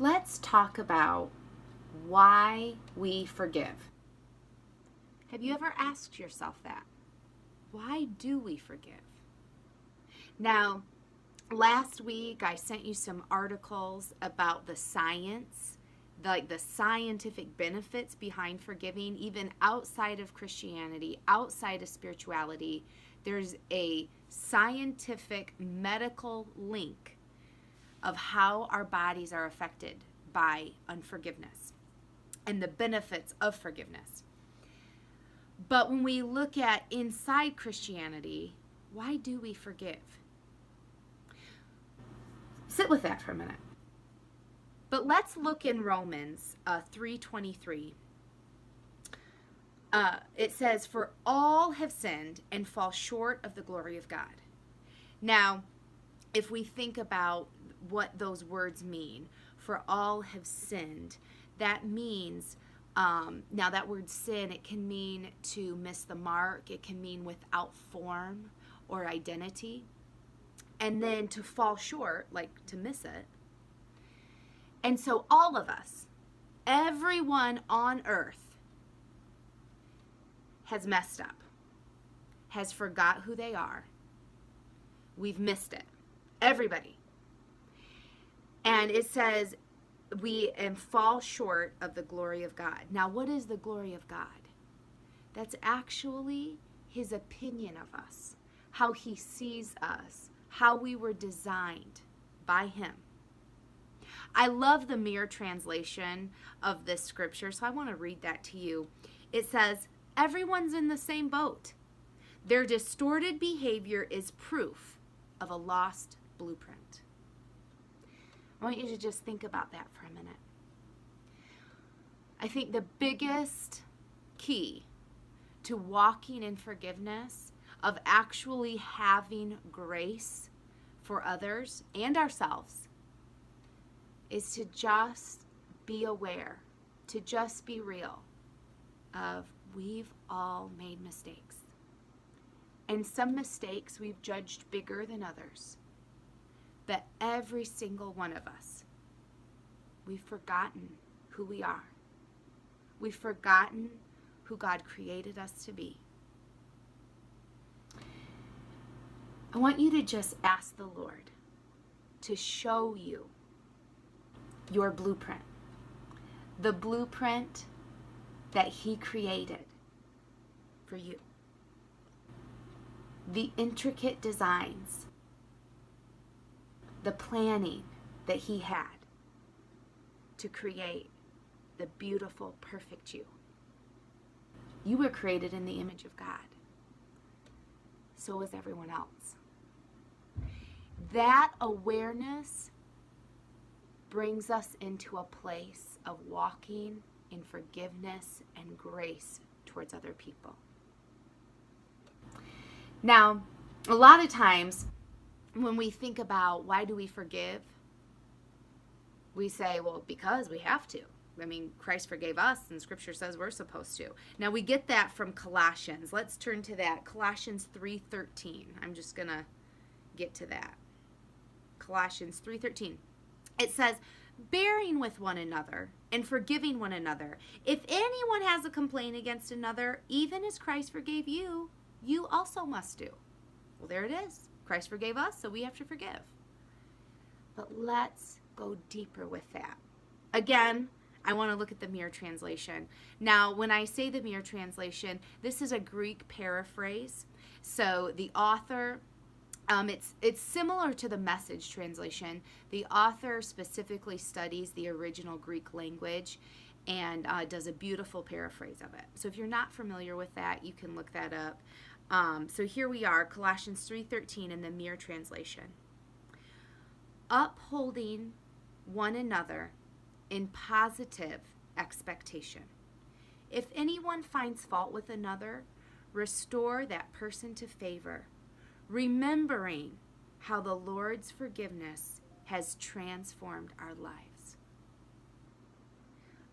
let's talk about why we forgive. Have you ever asked yourself that? Why do we forgive? Now, last week I sent you some articles about the science, like the scientific benefits behind forgiving, even outside of Christianity, outside of spirituality. There's a scientific medical link of how our bodies are affected by unforgiveness and the benefits of forgiveness. But when we look at inside Christianity, why do we forgive? Sit with that for a minute. But let's look in Romans 3:23. It says, "For all have sinned and fall short of the glory of God." Now, if we think about what those words mean, for all have sinned, that means, now that word sin, it can mean to miss the mark, it can mean without form or identity, and then to fall short, like to miss it. And so all of us, everyone on earth, has messed up, has forgot who they are. We've missed it. Everybody. And it says we fall short of the glory of God. Now, what is the glory of God? That's actually his opinion of us, how he sees us, how we were designed by him. I love the Mirror translation of this scripture, so I want to read that to you. It says, "Everyone's in the same boat. Their distorted behavior is proof of a lost blueprint." I want you to just think about that for a minute. I think the biggest key to walking in forgiveness, of actually having grace for others and ourselves, is to just be aware, to just be real of we've all made mistakes. And some mistakes we've judged bigger than others. But every single one of us, we've forgotten who we are. We've forgotten who God created us to be. I want you to just ask the Lord to show you your blueprint. The blueprint that he created for you. The intricate designs, the planning that he had to create the beautiful, perfect you. You were created in the image of God. So was everyone else. That awareness brings us into a place of walking in forgiveness and grace towards other people. Now, a lot of times when we think about why do we forgive, we say, well, because we have to. I mean, Christ forgave us, and Scripture says we're supposed to. Now, we get that from Colossians. Let's turn to that. Colossians 3:13. I'm just going to get to that. Colossians 3:13. It says, "Bearing with one another and forgiving one another. If anyone has a complaint against another, even as Christ forgave you, you also must do." Well, there it is. Christ forgave us, so we have to forgive. But let's go deeper with that. Again, I want to look at the Mirror translation. Now, when I say the Mirror translation, this is a Greek paraphrase. So the author, it's similar to the Message translation. The author specifically studies the original Greek language and does a beautiful paraphrase of it. So if you're not familiar with that, you can look that up. So here we are, Colossians 3:13 in the Mirror translation. "Upholding one another in positive expectation. If anyone finds fault with another, restore that person to favor, remembering how the Lord's forgiveness has transformed our lives."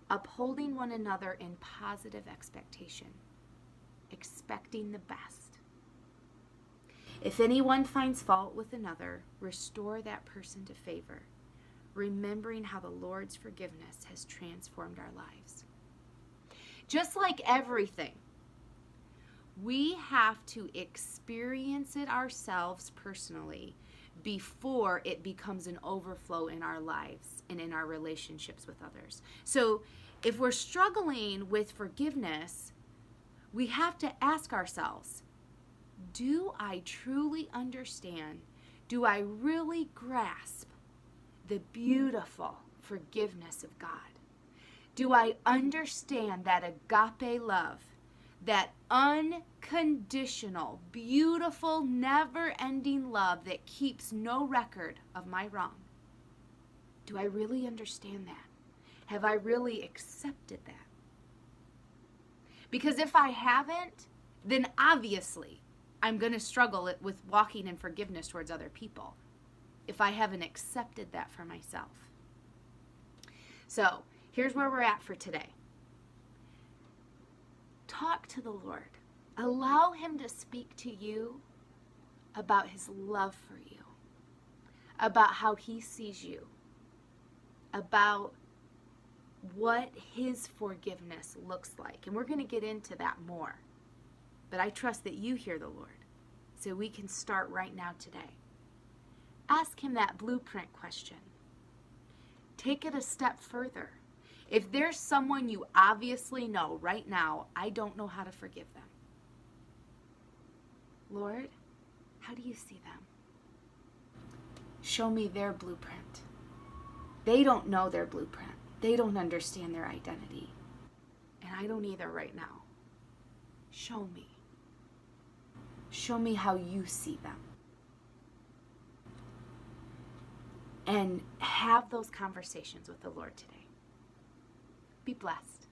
Upholding one another in positive expectation, expecting the best. If anyone finds fault with another, restore that person to favor, remembering how the Lord's forgiveness has transformed our lives. Just like everything, we have to experience it ourselves personally before it becomes an overflow in our lives and in our relationships with others. So if we're struggling with forgiveness, we have to ask ourselves, do I truly understand? Do I really grasp the beautiful forgiveness of God? Do I understand that agape love, that unconditional, beautiful, never-ending love that keeps no record of my wrong? Do I really understand that? Have I really accepted that? Because if I haven't, then obviously I'm going to struggle with walking in forgiveness towards other people if I haven't accepted that for myself. So here's where we're at for today. Talk to the Lord. Allow him to speak to you about his love for you, about how he sees you, about what his forgiveness looks like. And we're going to get into that more. But I trust that you hear the Lord, so we can start right now today. Ask him that blueprint question. Take it a step further. If there's someone you obviously know right now, I don't know how to forgive them. Lord, how do you see them? Show me their blueprint. They don't know their blueprint. They don't understand their identity. And I don't either right now. Show me. Show me how you see them. And have those conversations with the Lord today. Be blessed.